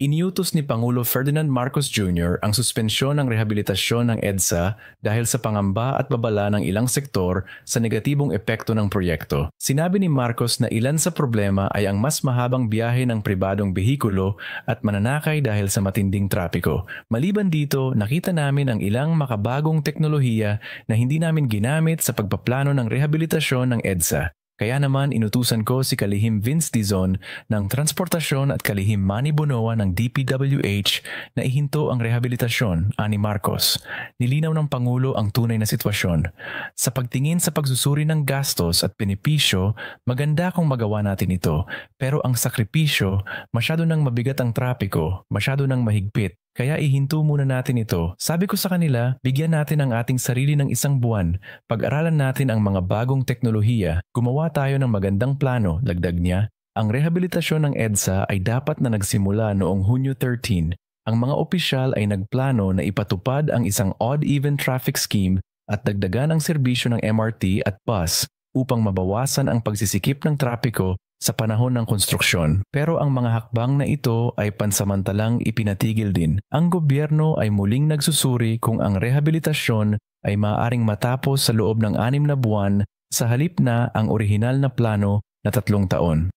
Iniutos ni Pangulo Ferdinand Marcos Jr. ang suspensyon ng rehabilitasyon ng EDSA dahil sa pangamba at babala ng ilang sektor sa negatibong epekto ng proyekto. Sinabi ni Marcos na ilan sa problema ay ang mas mahabang biyahe ng pribadong behikulo at mananakay dahil sa matinding trapiko. Maliban dito, nakita namin ang ilang makabagong teknolohiya na hindi namin ginamit sa pagpaplano ng rehabilitasyon ng EDSA. Kaya naman inutusan ko si Kalihim Vince Dizon ng Transportasyon at Kalihim Manny Bonoa ng DPWH na ihinto ang rehabilitasyon, ani Marcos. Nilinaw ng Pangulo ang tunay na sitwasyon. Sa pagtingin sa pagsusuri ng gastos at benepisyo, maganda kung magawa natin ito. Pero ang sakripisyo, masyado nang mabigat ang trapiko, masyado nang mahigpit. Kaya ihinto muna natin ito. Sabi ko sa kanila, bigyan natin ang ating sarili ng isang buwan. Pag-aralan natin ang mga bagong teknolohiya. Gumawa tayo ng magandang plano, dagdag niya. Ang rehabilitasyon ng EDSA ay dapat na nagsimula noong Hunyo 13. Ang mga opisyal ay nagplano na ipatupad ang isang odd-even traffic scheme at dagdagan ang serbisyo ng MRT at bus upang mabawasan ang pagsisikip ng trapiko sa panahon ng konstruksyon. Pero ang mga hakbang na ito ay pansamantalang ipinatigil din. Ang gobyerno ay muling nagsusuri kung ang rehabilitasyon ay maaaring matapos sa loob ng 6 na buwan sa halip na ang orihinal na plano na 3 taon.